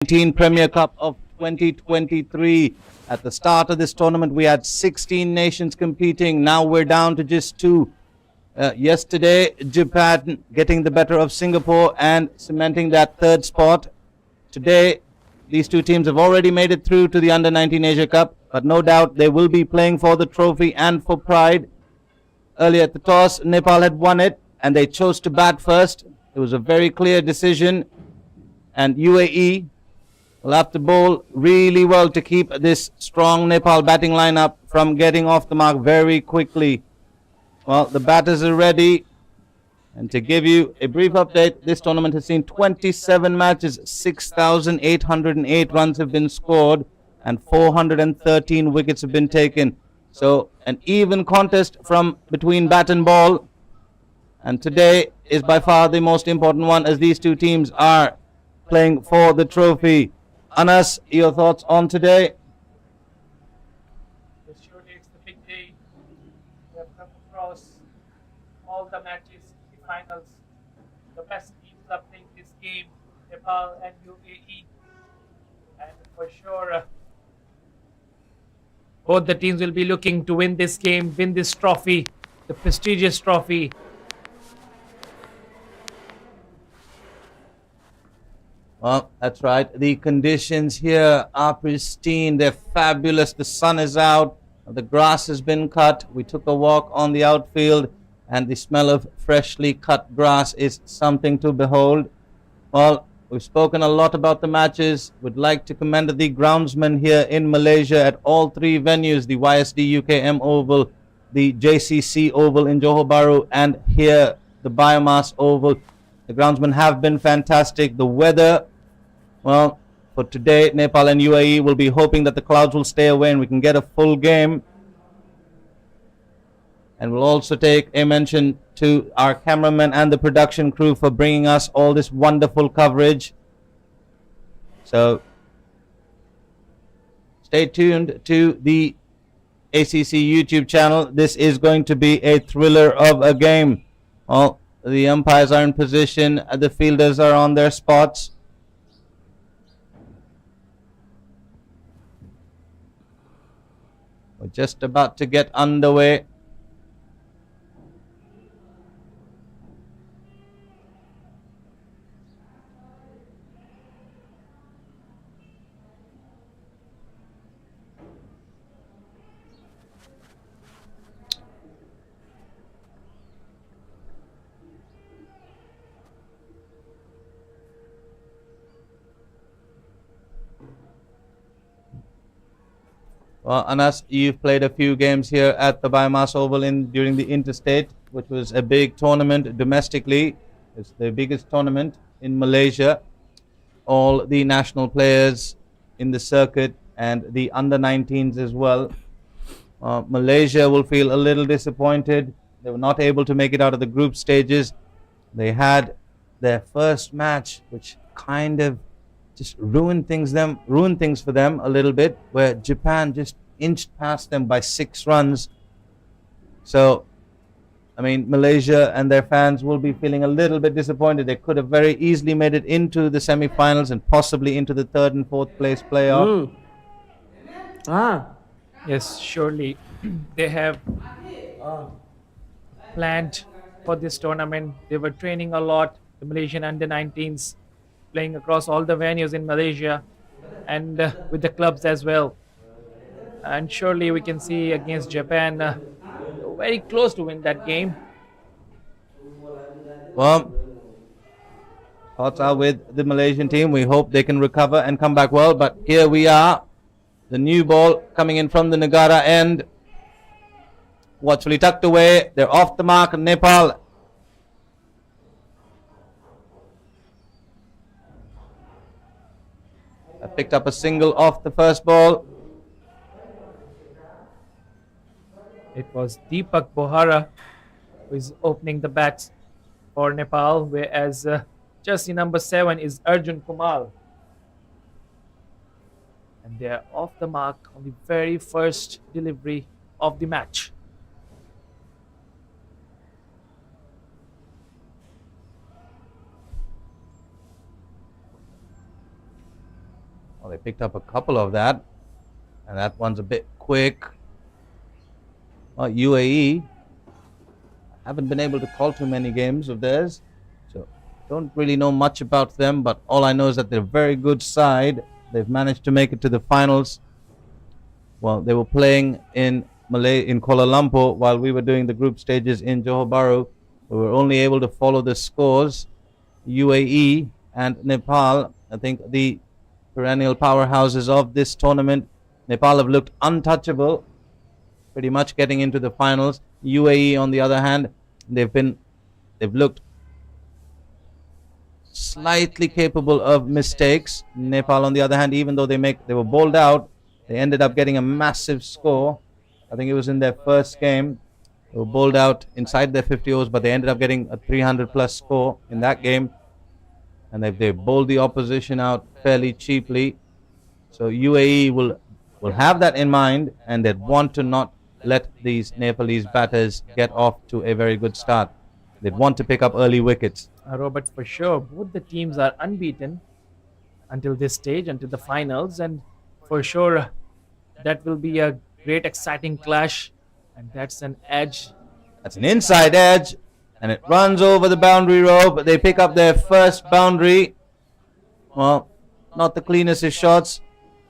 19 Premier Cup of 2023. At the start of this tournament, we had 16 nations competing. Now we're down to just two. Yesterday, Japan getting the better of Singapore and cementing that third spot. Today, these two teams have already made it through to the Under-19 Asia Cup, but no doubt they will be playing for the trophy and for pride. Earlier at the toss, Nepal had won it, and they chose to bat first. It was a very clear decision, and UAE will have to bowl really well to keep this strong Nepal batting lineup from getting off the mark very quickly. Well, the batters are ready. And to give you a brief update, this tournament has seen 27 matches, 6,808 runs have been scored, and 413 wickets have been taken. So an even contest from between bat and ball. And today is by far the most important one, as these two teams are playing for the trophy. Anas, your thoughts on today? Surely it's the big day. We have come across all the matches, the finals. The best teams are playing this game, Nepal and UAE. And for sure, both the teams will be looking to win this game, win this trophy, the prestigious trophy. Well, that's right. The conditions here are pristine. They're fabulous. The sun is out. The grass has been cut. We took a walk on the outfield, and the smell of freshly cut grass is something to behold. Well, we've spoken a lot about the matches. Would like to commend the groundsmen here in Malaysia at all three venues, the YSD UKM Oval, the JCC Oval in Johor Bahru, and here the Biomass Oval. The groundsmen have been fantastic. The weather, well, for today, Nepal and UAE will be hoping that the clouds will stay away and we can get a full game. And we'll also take a mention to our cameraman and the production crew for bringing us all this wonderful coverage. So stay tuned to the HCC YouTube channel. This is going to be a thriller of a game. Well, the umpires are in position, the fielders are on their spots. We're just about to get underway. Well, Anas, you've played a few games here at the Biomass Oval during the Interstate, which was a big tournament domestically. It's the biggest tournament in Malaysia. All the national players in the circuit and the under-19s as well. Malaysia will feel a little disappointed. They were not able to make it out of the group stages. They had their first match, which kind of just ruined things for them a little bit, where Japan just inched past them by 6 runs. So, I mean, Malaysia and their fans will be feeling a little bit disappointed. They could have very easily made it into the semi-finals and possibly into the 3rd and 4th place playoff. Yes, surely they have planned for this tournament. They were training a lot, the Malaysian under-19s, playing across all the venues in Malaysia and with the clubs as well. And surely we can see against Japan, very close to win that game. Well, thoughts are with the Malaysian team. We hope they can recover and come back well. But here we are, the new ball coming in from the Negara end. Watchfully tucked away. They're off the mark. Nepal picked up a single off the first ball. It was Deepak Bohara who is opening the bats for Nepal, whereas jersey number 7 is Arjun Kumar. And they are off the mark on the very first delivery of the match. Well, they picked up a couple of that, and that one's a bit quick. Well, UAE haven't been able to call too many games of theirs, so don't really know much about them. But all I know is that they're a very good side. They've managed to make it to the finals. Well, they were playing in Kuala Lumpur while we were doing the group stages in Johor Bahru. We were only able to follow the scores. UAE and Nepal, I think the perennial powerhouses of this tournament. Nepal have looked untouchable, pretty much getting into the finals. UAE, on the other hand, they've looked slightly capable of mistakes. Nepal, on the other hand, even though they were bowled out, they ended up getting a massive score. I think it was in their first game. They were bowled out inside their 50 overs, but they ended up getting a 300 plus score in that game. And they bowled the opposition out fairly cheaply. So UAE will have that in mind, and they'd want to not let these Nepalese batters get off to a very good start. They'd want to pick up early wickets. Robert, for sure, both the teams are unbeaten until this stage, until the finals, and for sure, that will be a great, exciting clash, and that's an edge. That's an inside edge, and it runs over the boundary rope. They pick up their first boundary. Well, not the cleanest of shots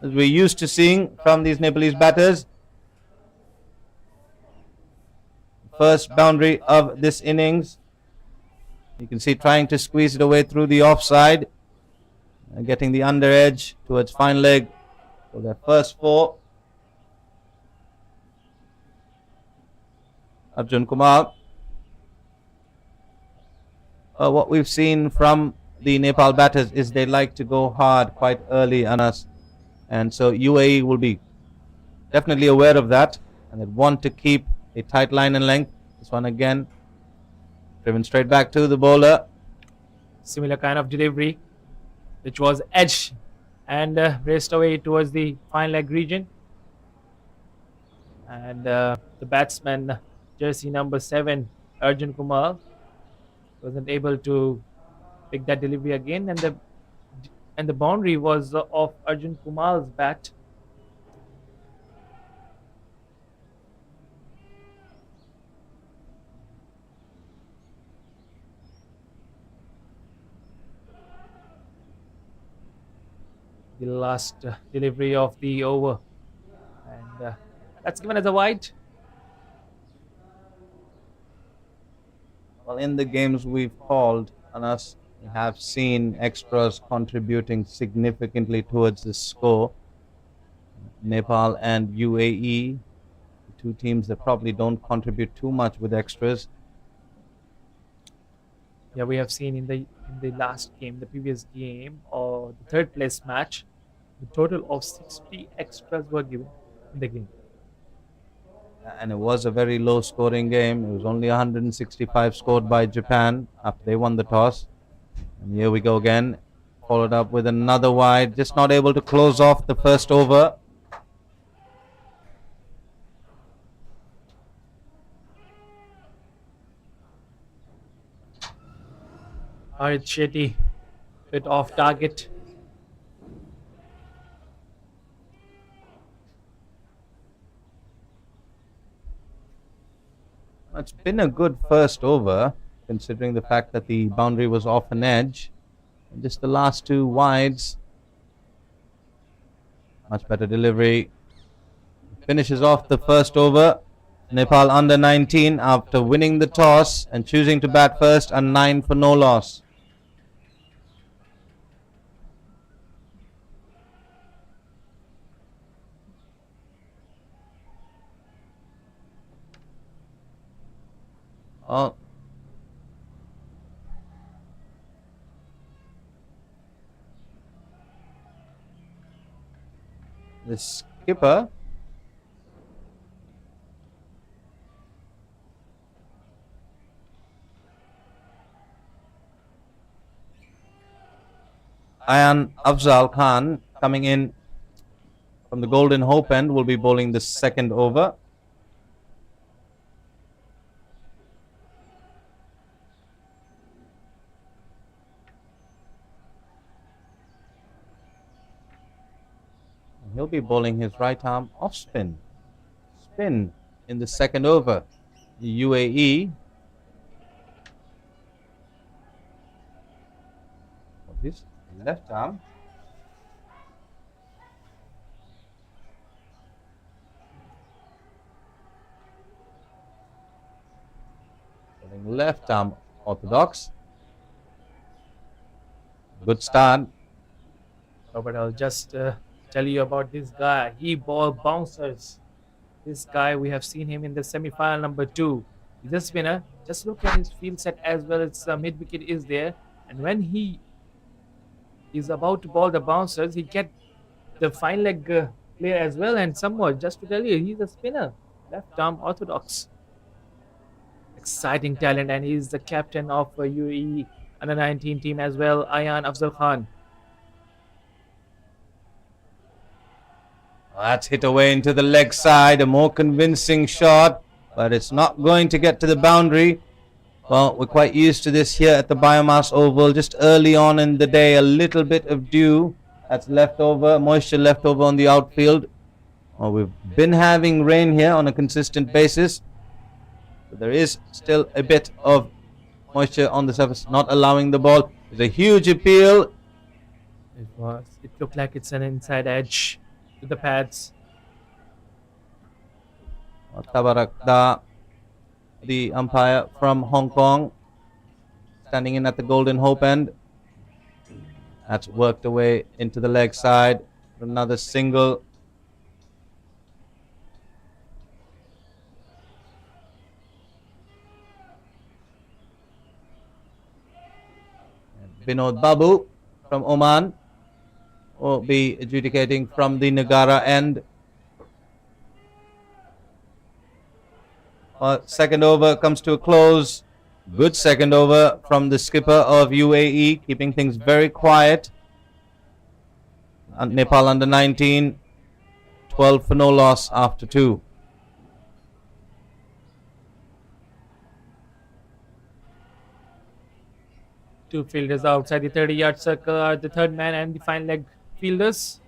as we're used to seeing from these Nepalese batters. First boundary of this innings. You can see trying to squeeze it away through the offside, getting the under edge towards fine leg for their first four. Arjun Kumar. What we've seen from the Nepal batters is they like to go hard quite early on us, and so UAE will be definitely aware of that, and they want to keep a tight line and length. This one again driven straight back to the bowler. Similar kind of delivery, which was edge and raced away towards the fine leg region. And the batsman, jersey number 7, Arjun Kumar, wasn't able to pick that delivery again, and the boundary was of Arjun Kumar's bat. The last delivery of the over, and that's given as a wide. Well, in the games we've called on us, we have seen extras contributing significantly towards the score. Nepal and UAE, the two teams that probably don't contribute too much with extras. Yeah, we have seen in the last game, the previous game, or the third place match, the total of 60 extras were given in the game. And it was a very low scoring game. It was only 165 scored by Japan after they won the toss. And here we go again. Followed up with another wide. Just not able to close off the first over. Harit Shetty, bit off target. It's been a good first over, considering the fact that the boundary was off an edge. And just the last two wides. Much better delivery. Finishes off the first over. Nepal under 19 after winning the toss and choosing to bat first, and 9 for no loss. Oh. The skipper Ayan Afzal Khan, coming in from the Golden Hope end, will be bowling the second over. He'll be bowling his right arm off spin. Spin in the second over. UAE. His left arm. Bowling left arm orthodox. Good start. Robert, I'll just tell you about this guy. He ball bouncers. This guy, we have seen him in the semi-final number 2. He's a spinner. Just look at his field set as well as mid wicket is there. And when he is about to ball the bouncers, he get the fine leg player as well. And somewhat, just to tell you, he's a spinner, left arm orthodox. Exciting talent, and he's the captain of UAE under 19 team as well. Ayan Afzal Khan. That's hit away into the leg side, a more convincing shot, but it's not going to get to the boundary. Well, we're quite used to this here at the Biomass Oval. Just early on in the day, a little bit of dew that's left over, moisture left over on the outfield. Well, we've been having rain here on a consistent basis. But there is still a bit of moisture on the surface, not allowing the ball. There's a huge appeal. It looked like it's an inside edge to the pads. Tabarak Da, the umpire from Hong Kong, standing in at the Golden Hope end. That's worked away into the leg side. Another single. Binod Babu from Oman will be adjudicating from the Nagara end. Second over comes to a close. Good second over from the skipper of UAE, keeping things very quiet. And Nepal under 19, 12 for no loss after 2. Two fielders outside the 30-yard circle are the third man and the fine leg fielders.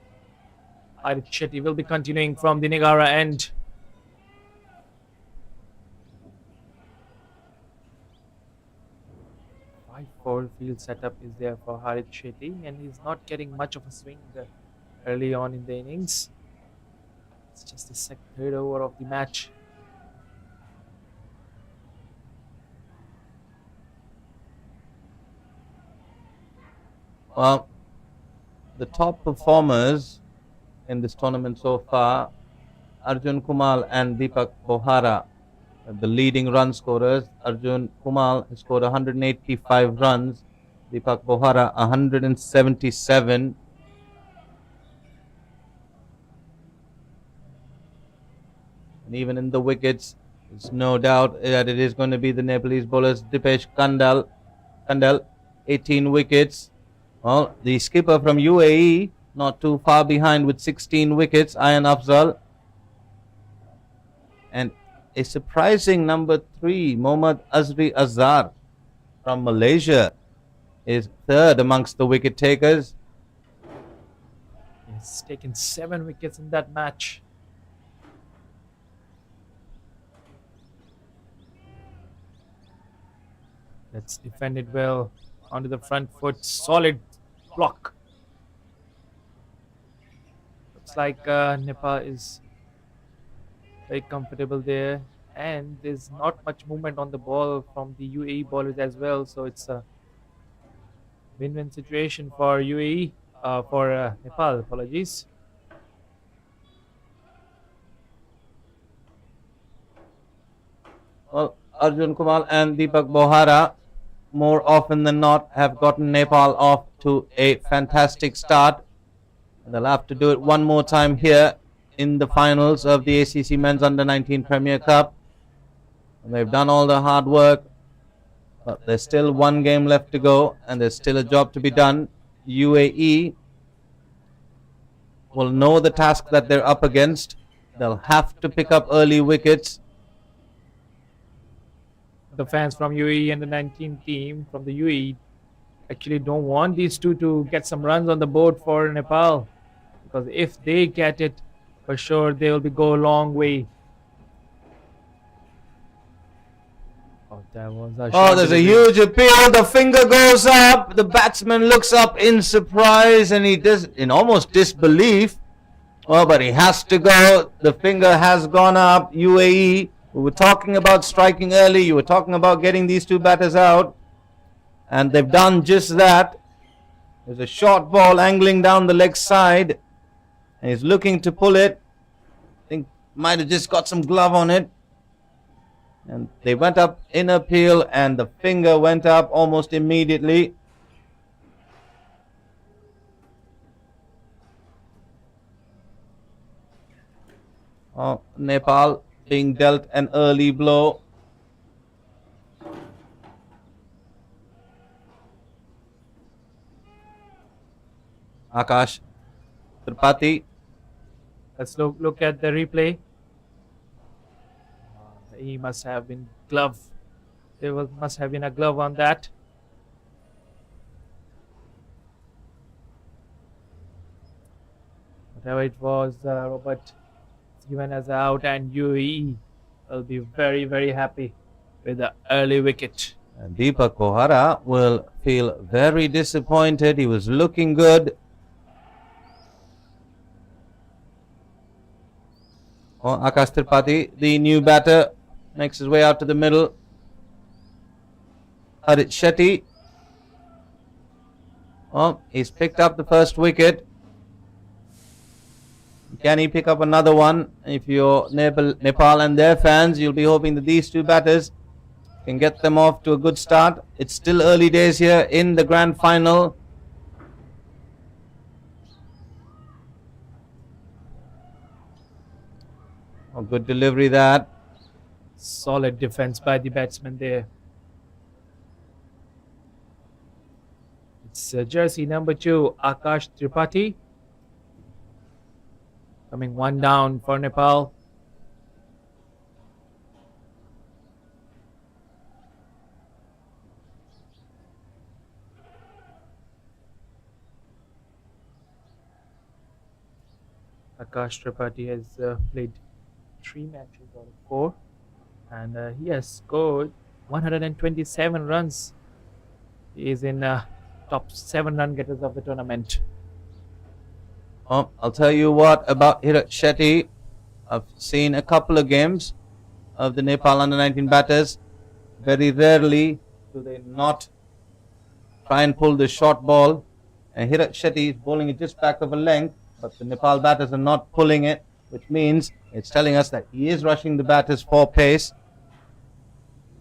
Harit Shetty will be continuing from the Nagara end. Four field setup is there for Harit Shetty, and he's not getting much of a swing early on in the innings. It's just the third over of the match. Well, the top performers in this tournament so far, Arjun Kumal and Deepak Bohara, the leading run scorers. Arjun Kumal has scored 185 runs, Deepak Bohara 177. And even in the wickets, there's no doubt that it is going to be the Nepalese bowlers. Dipesh Kandal, 18 wickets. Well, the skipper from UAE, not too far behind with 16 wickets, Ayan Afzal. And a surprising number 3, Mohammad Azri Azhar from Malaysia, is third amongst the wicket takers. He's taken 7 wickets in that match. Let's defend it well onto the front foot. Solid block. Looks like Nepal is very comfortable there, and there's not much movement on the ball from the UAE bowlers as well, so it's a win-win situation for UAE, for Nepal, apologies. Well, Arjun Kumal and Deepak Bohara, more often than not, have gotten Nepal off to a fantastic start. And they'll have to do it one more time here in the finals of the ACC Men's Under-19 Premier Cup. And they've done all the hard work, but there's still one game left to go, and there's still a job to be done. UAE will know the task that they're up against. They'll have to pick up early wickets. The fans from UAE and the 19 team from the UAE actually don't want these two to get some runs on the board for Nepal. because if they get it, for sure they will be go a long way. Oh, that was a Oh, short there's a delivery. huge appeal. The finger goes up. The batsman looks up in surprise and he does in almost disbelief. Oh, but he has to go. The finger has gone up. UAE. We were talking about striking early. You were talking about getting these two batters out. And they've done just that. There's a short ball angling down the leg side. And he's looking to pull it. I think might have just got some glove on it. And they went up in appeal and the finger went up almost immediately. Oh, Nepal being dealt an early blow. Akash Tripathi. Let's look at the replay. He must have been glove. Must have been a glove on that. Whatever it was, Robert is given as out, and UAE will be very, very happy with the early wicket. And Deepak Kohara will feel very disappointed. He was looking good. Oh, Akash Tripathi, the new batter, makes his way out to the middle. Harit Shetty. Oh, he's picked up the first wicket. Can he pick up another one? If you're Nepal and their fans, you'll be hoping that these two batters can get them off to a good start. It's still early days here in the grand final. Oh, good delivery that. Solid defense by the batsman there. It's jersey number 2, Akash Tripathi. Coming one down for Nepal. Akash Tripathi has played 3 matches out of 4, and he has scored 127 runs. He is in top 7 run getters of the tournament. Oh, I'll tell you what about Harit Shetty. I've seen a couple of games of the Nepal under-19 batters. Very rarely do they not try and pull the short ball. And Harit Shetty is bowling it just back of a length, but the Nepal batters are not pulling it, which means it's telling us that he is rushing the batters for pace.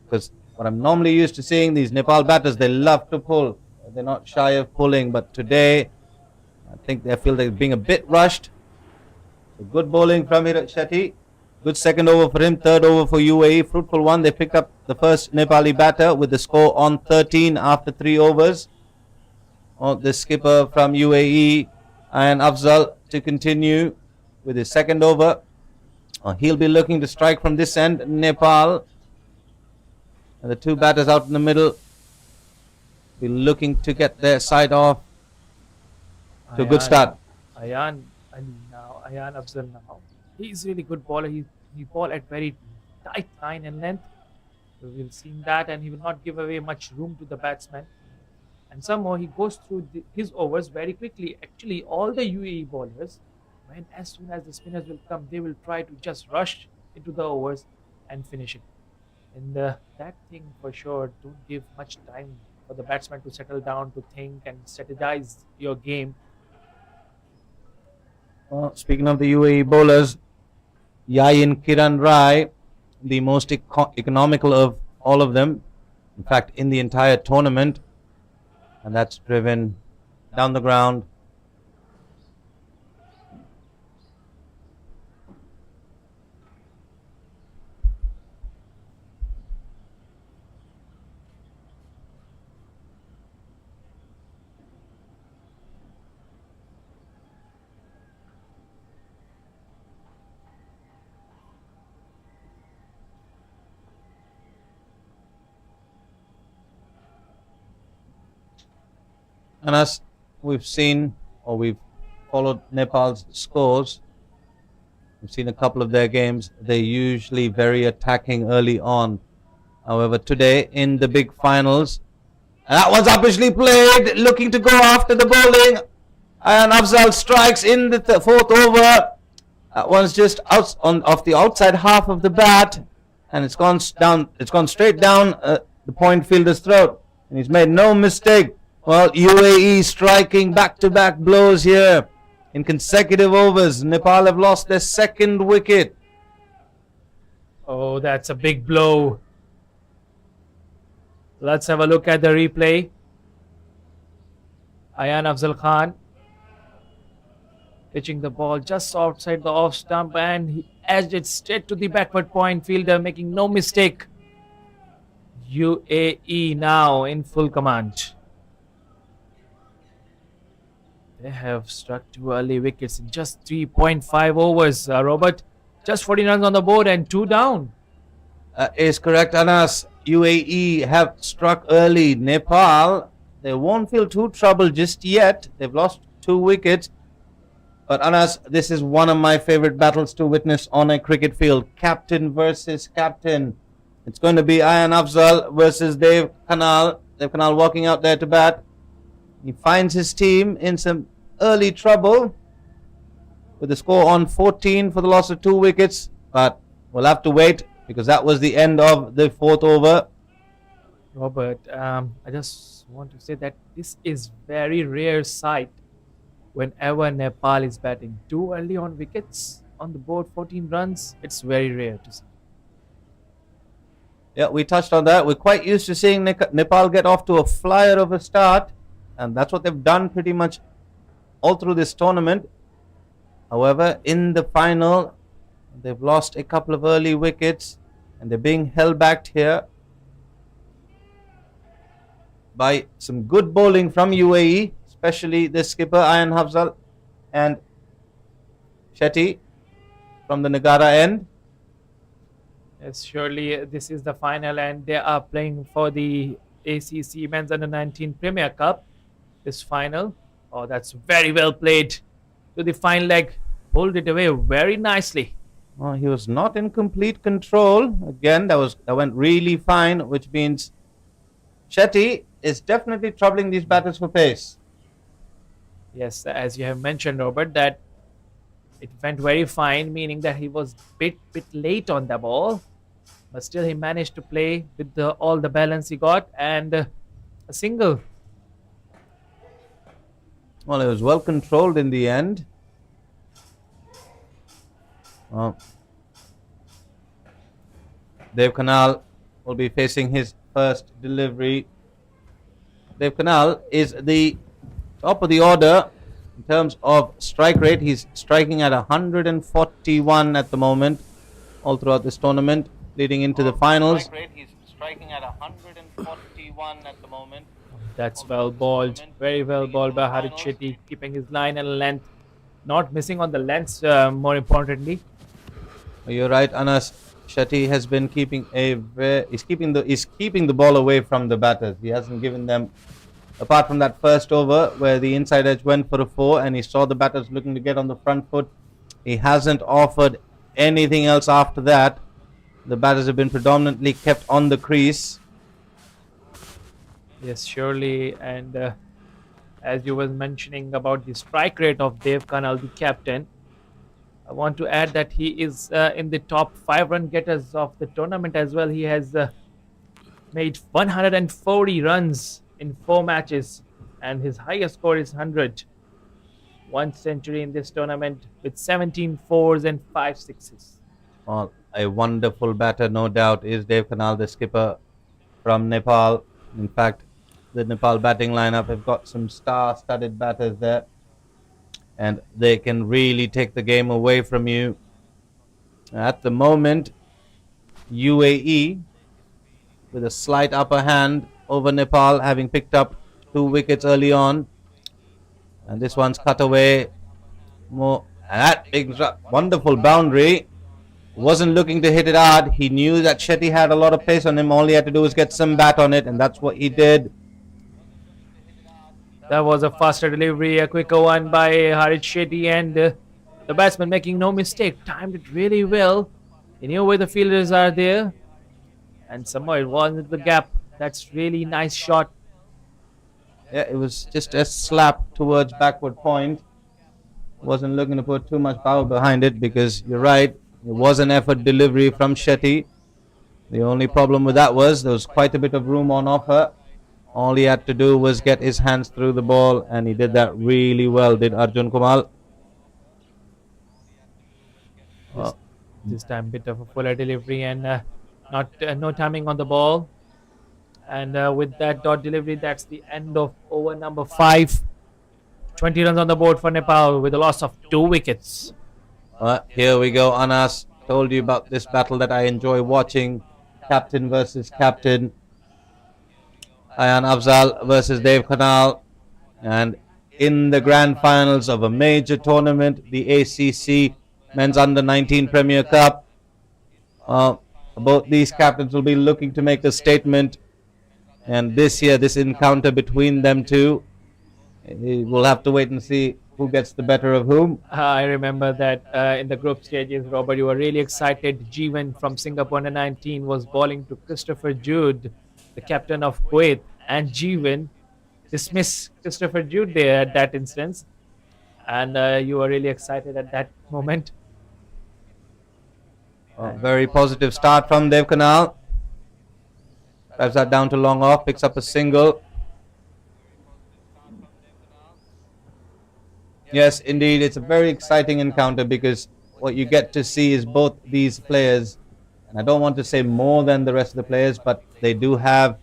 Because what I'm normally used to seeing, these Nepal batters, they love to pull. They're not shy of pulling, but today I think they feel they're being a bit rushed. So good bowling from Harit Shetty. Good second over for him, third over for UAE. Fruitful one. They picked up the first Nepali batter with the score on 13 after 3 overs. Oh, the skipper from UAE and Afzal to continue with his second over. He'll be looking to strike from this end, Nepal. And the two batters out in the middle be looking to get their side off to a good start. Ayan Afzal now. He's really good bowler. He ball at very tight line and length. We will see that, and he will not give away much room to the batsman. And somehow he goes through his overs very quickly. Actually, all the UAE bowlers, as soon as the spinners will come, they will try to just rush into the overs and finish it. And that thing for sure don't give much time for the batsman to settle down, to think and strategize your game. Speaking of the UAE bowlers, Yayin Kiran Rai, the most economical of all of them, in fact, in the entire tournament, and that's driven down the ground. And as we've seen, or we've followed Nepal's scores. We've seen a couple of their games. They're usually very attacking early on. However, today in the big finals, that one's upishly played, looking to go after the bowling. And Afzal strikes in the fourth over. That one's just out off the outside half of the bat, and it's gone down. It's gone straight down the point fielder's throat, and he's made no mistake. Well, UAE striking back-to-back blows here in consecutive overs. Nepal have lost their second wicket. Oh, that's a big blow. Let's have a look at the replay. Ayan Afzal Khan pitching the ball just outside the off stump, and he edged it straight to the backward point fielder, making no mistake. UAE now in full command. They have struck 2 early wickets in just 3.5 overs, Robert. Just 14 runs on the board and 2 down. Is correct, Anas. UAE have struck early. Nepal, they won't feel too troubled just yet. They've lost 2 wickets. But Anas, this is one of my favorite battles to witness on a cricket field. Captain versus captain. It's going to be Ayan Afzal versus Dev Kanal. Dev Kanal walking out there to bat. He finds his team in some early trouble with the score on 14 for the loss of 2 wickets. But we'll have to wait because that was the end of the 4th over. Robert, I just want to say that this is very rare sight whenever Nepal is batting. 2 early on wickets on the board, 14 runs. It's very rare to see. Yeah, we touched on that. We're quite used to seeing Nepal get off to a flyer of a start, and that's what they've done pretty much all through this tournament. However, in the final, they've lost a couple of early wickets, and they're being held back here by some good bowling from UAE, especially the skipper Ayan Afzal and Shetty from the Nagara end. Yes, surely this is the final, and they are playing for the ACC Men's Under 19 Premier Cup. This final. Oh, that's very well played to the fine leg. Pulled it away very nicely. Well, he was not in complete control. Again, that went really fine, which means Shetty is definitely troubling these batters for pace. Yes, as you have mentioned, Robert, that it went very fine, meaning that he was bit late on the ball, but still he managed to play with all the balance he got and a single. Well, it was well controlled in the end. Dev Kanal will be facing his first delivery. Dev Kanal is the top of the order in terms of strike rate. He's striking at 141 at the moment, all throughout this tournament, leading into the finals. Strike rate, he's striking at 141 at the moment. That's well bowled, very well bowled by Harit Shetty, keeping his line and length, not missing on the lengths. More importantly, you're right, Anas. Shetty has been keeping he's keeping the ball away from the batters. He hasn't given them, apart from that first over where the inside edge went for a 4 and he saw the batters looking to get on the front foot. He hasn't offered anything else after that. The batters have been predominantly kept on the crease. yes, surely. And as you were mentioning about the strike rate of Dev Kanal, the captain, I want to add that he is in the top 5 run getters of the tournament as well. He has made 140 runs in 4 matches, and his highest score is 100. 1 century in this tournament with 17 fours and 5 sixes. Well, a wonderful batter, no doubt, is Dev Kanal, the skipper from Nepal. In fact, the Nepal batting lineup have got some star-studded batters there, and they can really take the game away from you. At the moment, UAE with a slight upper hand over Nepal, having picked up 2 wickets early on, and this one's cut away. More that big wonderful boundary. Wasn't looking to hit it hard. He knew that Shetty had a lot of pace on him. All he had to do was get some bat on it, and that's what he did. That was a faster delivery, a quicker one by Harit Shetty, and the batsman making no mistake, timed it really well. He knew where the fielders are there, and somehow it wasn't the gap. That's really nice shot. Yeah, it was just a slap towards backward point. Wasn't looking to put too much power behind it because you're right. It was an effort delivery from Shetty. The only problem with that was there was quite a bit of room on offer. All he had to do was get his hands through the ball, and he did that really well, did Arjun Kumar. This, this time, bit of a fuller delivery and not no timing on the ball. And with that dot delivery, that's the end of over number 5. 20 runs on the board for Nepal with a loss of 2 wickets. Here we go, Anas. Told you about this battle that I enjoy watching. Captain versus captain. Ayan Afzal versus Dave Khanal. And in the grand finals of a major tournament, the ACC Men's Under 19 Premier Cup, both these captains will be looking to make a statement. And this year, this encounter between them two, we'll have to wait and see who gets the better of whom. I remember that in the group stages, Robert, you were really excited. Jeevan from Singapore under 19 was bowling to Christopher Jude, the captain of Kuwait, and Jeevan dismissed Christopher Jude there at that instance. And you were really excited at that moment. Very positive start from Dev Kanal. Drives that down to long off, picks up a single. Yes, indeed, it's a very exciting encounter because what you get to see is both these players, and I don't want to say more than the rest of the players, but they do have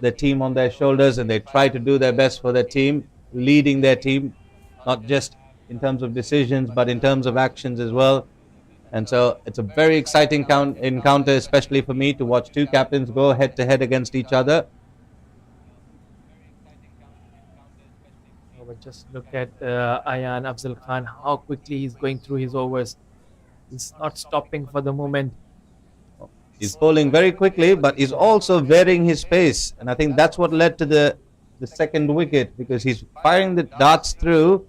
the team on their shoulders and they try to do their best for their team, leading their team, not just in terms of decisions, but in terms of actions as well. And so it's a very exciting encounter, especially for me, to watch two captains go head to head against each other. But just look at Ayan Afzal Khan, how quickly he's going through his overs. He's not stopping for the moment. He's bowling very quickly, but he's also varying his pace. And I think that's what led to the second wicket, because he's firing the darts through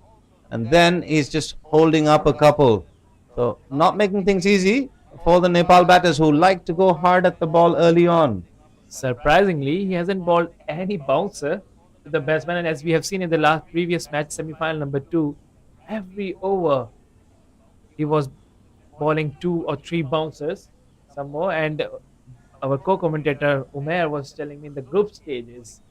and then he's just holding up a couple. So not making things easy for the Nepal batters who like to go hard at the ball early on. Surprisingly, he hasn't bowled any bouncer to the batsman, and as we have seen in the last previous match, semi-final number 2, every over he was bowling 2 or 3 bouncers, some more. And our co-commentator Umair was telling me in the group stages,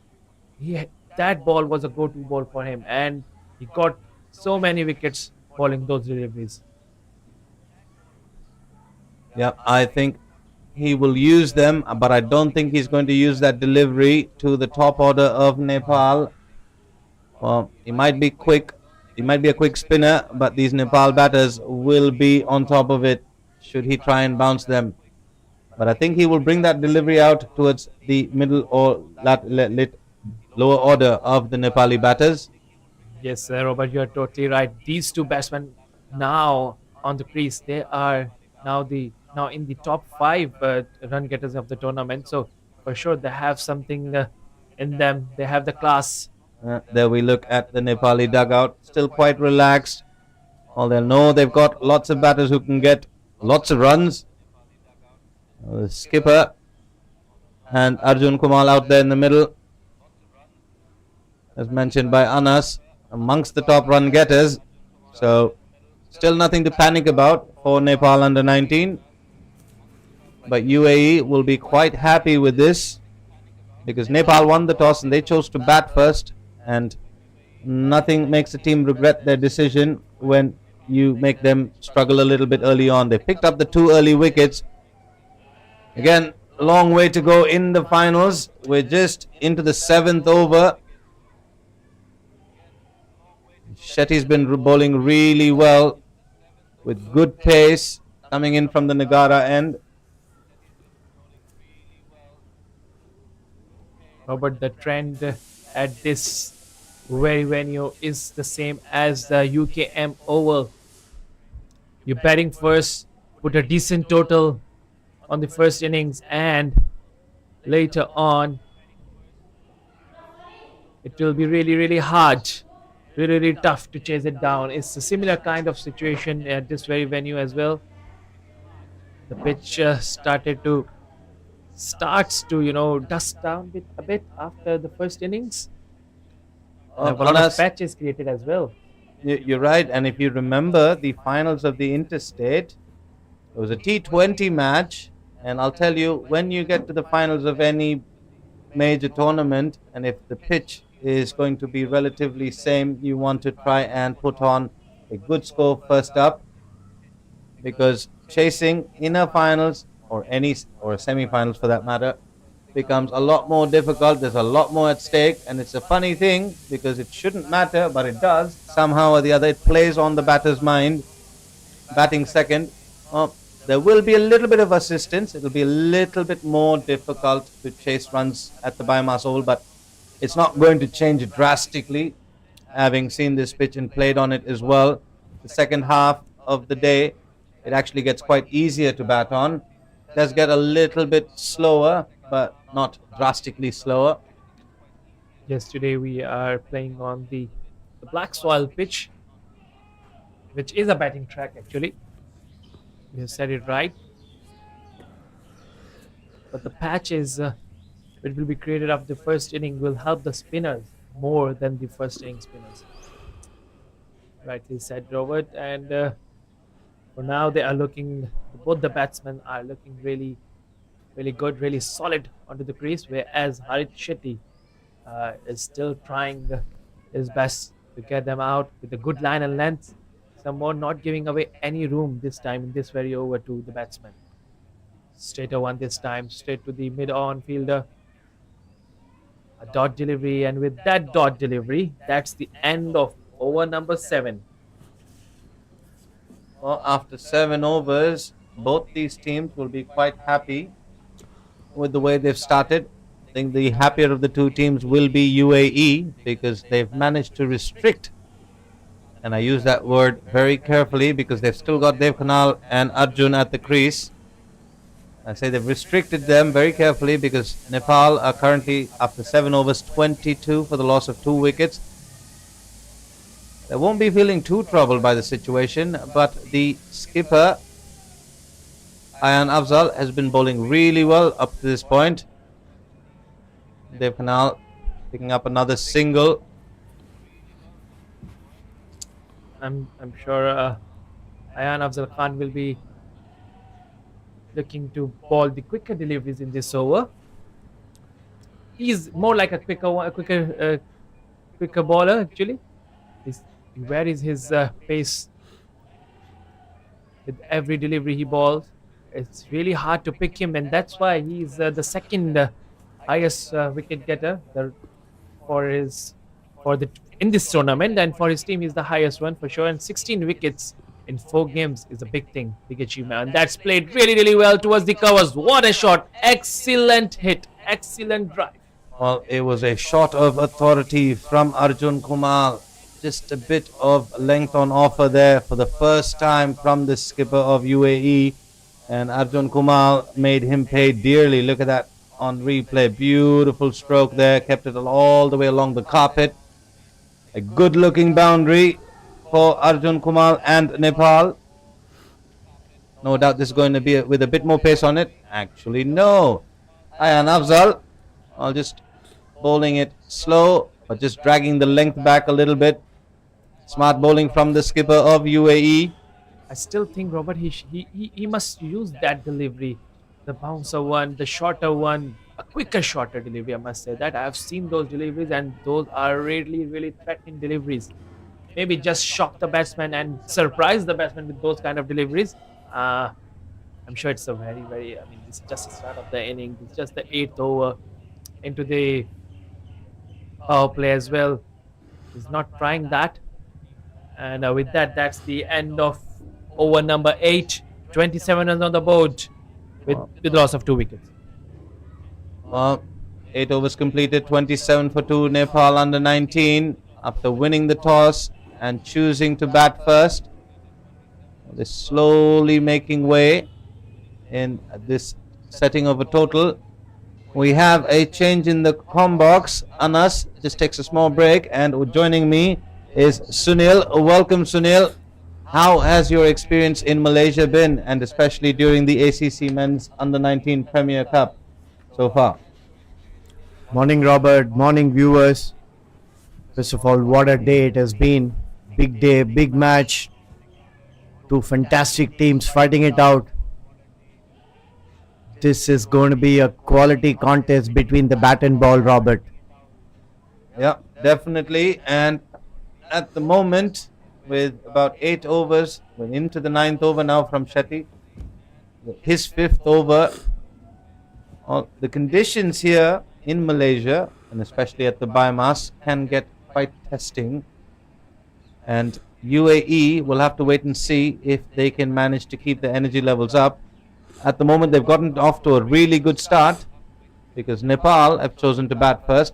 that ball was a go-to ball for him, and he got so many wickets bowling those deliveries. Yeah, I think he will use them, but I don't think he's going to use that delivery to the top order of Nepal. He might be quick. He might be a quick spinner, but these Nepal batters will be on top of it should he try and bounce them. But I think he will bring that delivery out towards the middle or lower order of the Nepali batters. Yes, Robert, you are totally right. These two batsmen now on the crease, they are now in the top 5 run getters of the tournament. So for sure they have something in them. They have the class. There we look at the Nepali dugout, still quite relaxed. All they know, they've got lots of batters who can get lots of runs. The skipper and Arjun Kumar out there in the middle, as mentioned by Anas, amongst the top run getters. So still nothing to panic about for Nepal under 19. But UAE will be quite happy with this because Nepal won the toss and they chose to bat first, and nothing makes a team regret their decision when you make them struggle a little bit early on. They picked up the 2 early wickets. Again, a long way to go in the finals. We're just into the 7th over. Shetty's been bowling really well with good pace coming in from the Nagara end. Robert, the trend at this very venue is the same as the UKM Oval. You're batting first, put a decent total on the first innings, and later on it will be really, really hard, really, really tough to chase it down. It's a similar kind of situation at this very venue as well. The pitch starts to dust down a bit after the first innings. We have a lot of Anas, patches created as well. you're right. And if you remember the finals of the interstate, it was a T20 match. And I'll tell you, when you get to the finals of any major tournament, and if the pitch is going to be relatively same, you want to try and put on a good score first up, because chasing inner finals or semi-finals for that matter becomes a lot more difficult. There's a lot more at stake, and it's a funny thing because it shouldn't matter, but it does. Somehow or the other, it plays on the batter's mind. Batting second, there will be a little bit of assistance. It'll be a little bit more difficult to chase runs at the biomass oval, but it's not going to change drastically. Having seen this pitch and played on it as well, the second half of the day, it actually gets quite easier to bat on. It does get a little bit slower, but not drastically slower. Yesterday we are playing on the black soil pitch, which is a batting track actually. You have said it right. But the patch is which will be created after the first inning will help the spinners more than the first inning spinners. Rightly said, Robert. And for now, both the batsmen are looking really, really good, really solid onto the crease, whereas Harit Shetty is still trying his best to get them out with a good line and length. Some more, not giving away any room this time in this very over to the batsman. Straighter one this time, straight to the mid-on fielder. A dot delivery, and with that dot delivery, that's the end of over number 7. Well, after 7 overs, both these teams will be quite happy with the way they've started. I think the happier of the two teams will be UAE, because they've managed to restrict, and I use that word very carefully because they've still got Dev Khanal and Arjun at the crease. I say they've restricted them very carefully because Nepal are currently, after 7 overs, 22 for the loss of 2 wickets. They won't be feeling too troubled by the situation, but the skipper, Ayan Afzal, has been bowling really well up to this point. Dev Khanal picking up another single. I'm sure Ayan Afzal Khan will be looking to ball the quicker deliveries in this over. He's more like a quicker bowler actually. He varies his pace with every delivery he balls. It's really hard to pick him, and that's why he's the second highest wicket getter in this tournament, and for his team he's the highest one for sure. And 16 wickets in 4 games is a big thing, big achievement, and that's played really, really well towards the covers. What a shot! Excellent hit, excellent drive. Well, it was a shot of authority from Arjun Kumar. Just a bit of length on offer there for the first time from the skipper of UAE, and Arjun Kumar made him pay dearly. Look at that on replay. Beautiful stroke there, kept it all the way along the carpet. A good looking boundary for Arjun Kumar and Nepal. No doubt this is going to be with a bit more pace on it. Actually, no. Ayan Afzal, just bowling it slow, but just dragging the length back a little bit. Smart bowling from the skipper of UAE. I still think, Robert, he must use that delivery, the bouncer one, the shorter one, a quicker, shorter delivery. I must say that I have seen those deliveries, and those are really, really threatening deliveries. Maybe just shock the batsman and surprise the batsman with those kind of deliveries. I'm sure it's a very, very. I mean, it's just the start of the inning. It's just the 8th over into the power play as well. He's not trying that. And with that, that's the end of over number 8. 27 runs on the board with loss of 2 wickets. 8 overs completed, 27 for 2. Nepal under 19 after winning the toss and choosing to bat first. They're slowly making way in this setting of a total. We have a change in the com box. Anas just takes a small break, and joining me is Sunil. Welcome, Sunil. How has your experience in Malaysia been, and especially during the ACC Men's Under-19 Premier Cup so far? Morning, Robert. Morning, viewers. First of all, what a day it has been. Big day, big match. Two fantastic teams fighting it out. This is going to be a quality contest between the bat and ball, Robert. Yeah, definitely. And at the moment, with about 8 overs, we're into the 9th over now from Shetty. His 5th over. The conditions here in Malaysia, and especially at the biomass, can get quite testing. And UAE will have to wait and see if they can manage to keep the energy levels up. At the moment, they've gotten off to a really good start because Nepal have chosen to bat first.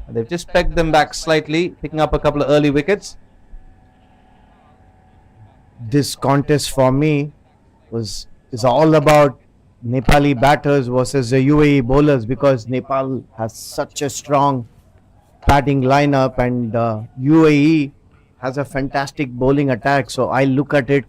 And they've just pegged them back slightly, picking up a couple of early wickets. This contest for me is all about Nepali batters versus the UAE bowlers because Nepal has such a strong batting lineup and UAE has a fantastic bowling attack. So I look at it.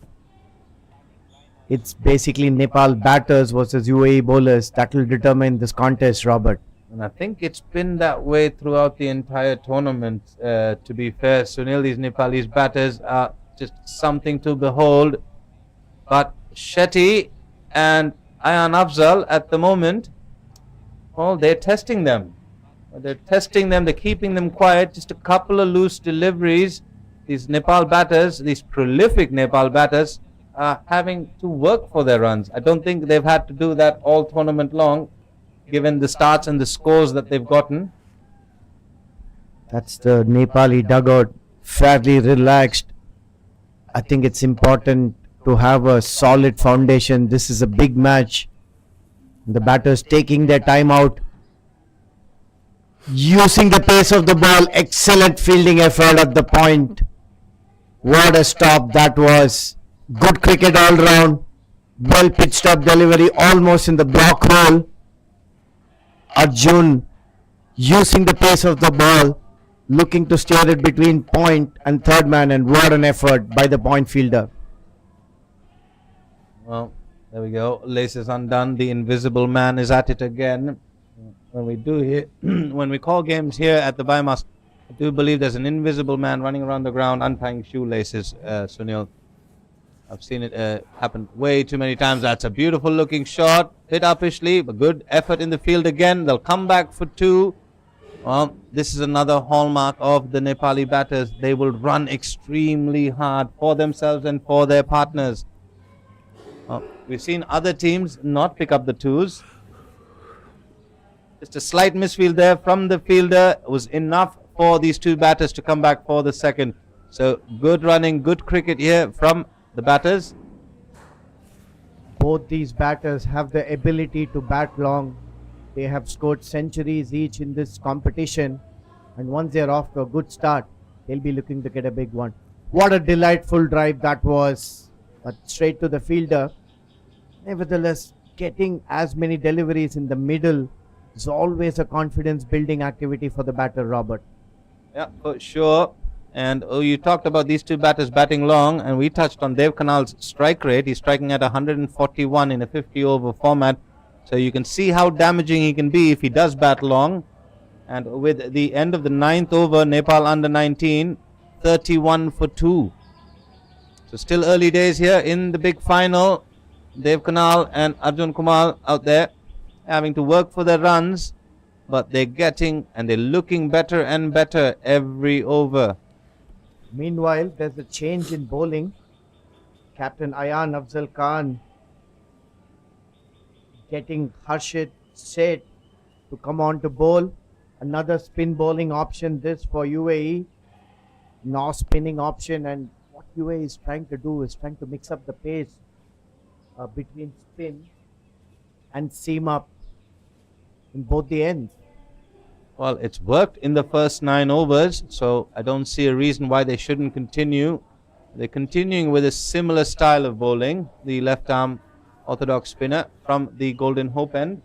It's basically Nepal batters versus UAE bowlers that will determine this contest, Robert. And I think it's been that way throughout the entire tournament, to be fair. Sunil, these Nepalese batters are just something to behold. But Shetty and Ayan Afzal at the moment, well, they're testing them. They're keeping them quiet. Just a couple of loose deliveries. These Nepal batters, these prolific Nepal batters, are having to work for their runs. I don't think they've had to do that all tournament long, given the starts and the scores that they've gotten. That's the Nepali dugout, fairly relaxed. I think it's important to have a solid foundation. This is a big match. The batters taking their time out, using the pace of the ball. Excellent fielding effort at the point. What a stop that was. Good cricket all round. Well pitched up delivery, almost in the block hole. Arjun using the pace of the ball, looking to steer it between point and third man, and what an effort by the point fielder. Well, there we go. Laces undone. The invisible man is at it again. When we call games here at the biomass, I do believe there's an invisible man running around the ground untying shoelaces, Sunil. I've seen it happen way too many times. That's a beautiful looking shot. Hit uppishly, but good effort in the field again. They'll come back for 2. Well, this is another hallmark of the Nepali batters. They will run extremely hard for themselves and for their partners. We've seen other teams not pick up the 2s. Just a slight misfield there from the fielder was enough for these 2 batters to come back for the second. So good running, good cricket here from the batters. Both these batters have the ability to bat long. They have scored centuries each in this competition, and once they're off to a good start, they'll be looking to get a big one. What a delightful drive that was, straight to the fielder. Nevertheless, getting as many deliveries in the middle is always a confidence building activity for the batter, Robert. Yeah, for sure. And you talked about these 2 batters batting long, and we touched on Dev Kanal's strike rate. He's striking at 141 in a 50 over format. So you can see how damaging he can be if he does bat long. And with the end of the 9th over, Nepal under-19, 31 for 2. So still early days here in the big final. Dev Kanal and Arjun Kumar out there having to work for their runs, but they're getting and they're looking better and better every over. Meanwhile, there's a change in bowling. Captain Ayan Afzal Khan getting Harshit Seth to come on to bowl. Another spin bowling option this for UAE. No spinning option, and what UAE is trying to do is trying to mix up the pace between spin and seam up in both the ends. Well, it's worked in the first 9 overs, so I don't see a reason why they shouldn't continue. They're continuing with a similar style of bowling, the left arm orthodox spinner from the Golden Hope end.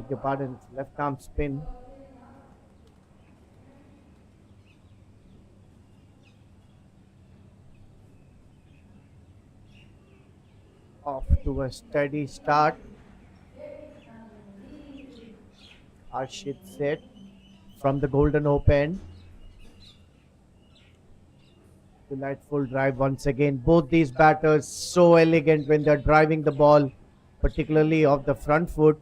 beg your pardon, it's left arm spin. Off to a steady start. Harshit set from the Golden Open. Delightful drive once again. Both these batters so elegant when they're driving the ball, particularly off the front foot.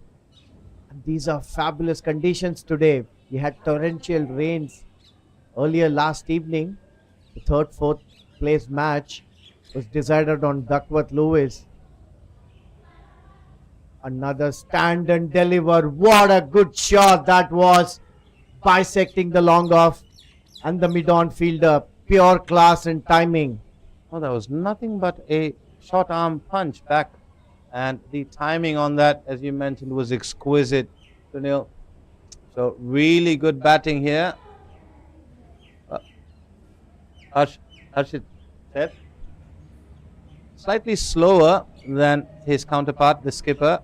And these are fabulous conditions today. We had torrential rains earlier last evening. The third, fourth place match was decided on Duckworth Lewis. Another stand and deliver. What a good shot that was. Bisecting the long off and the mid-on fielder. Pure class and timing. Oh, that was nothing but a short arm punch back. And the timing on that, as you mentioned, was exquisite, Sunil. So really good batting here. Harshit said slightly slower than his counterpart, the skipper.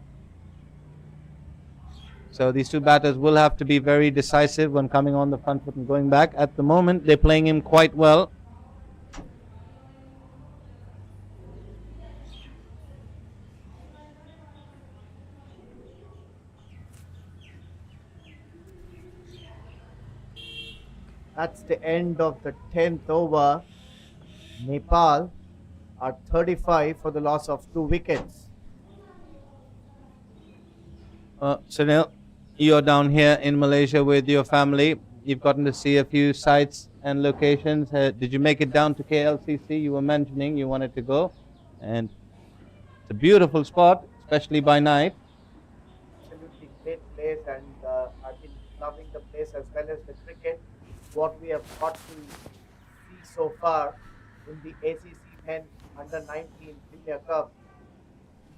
So these two batters will have to be very decisive when coming on the front foot and going back. At the moment, they're playing him quite well. That's the end of the 10th over. Nepal are 35 for the loss of 2 wickets. Sunil, you're down here in Malaysia with your family. You've gotten to see a few sites and locations. Did you make it down to KLCC? You were mentioning you wanted to go. And it's a beautiful spot, especially by night. Absolutely great place, and I've been loving the place as well as the cricket. What we have got to see so far in the ACC Men Under-19 Premier Cup,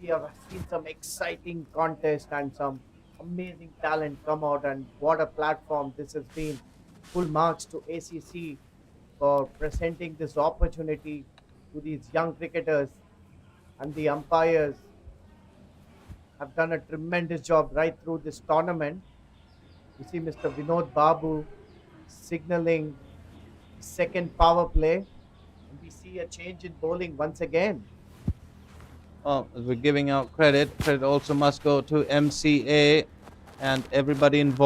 we have seen some exciting contests and some amazing talent come out, and what a platform this has been. Full marks to ACC for presenting this opportunity to these young cricketers, and the umpires have done a tremendous job right through this tournament. You see Mr. Vinod Babu signaling second power play, and we see a change in bowling once again. Well, as we're giving out credit also must go to MCA and everybody involved.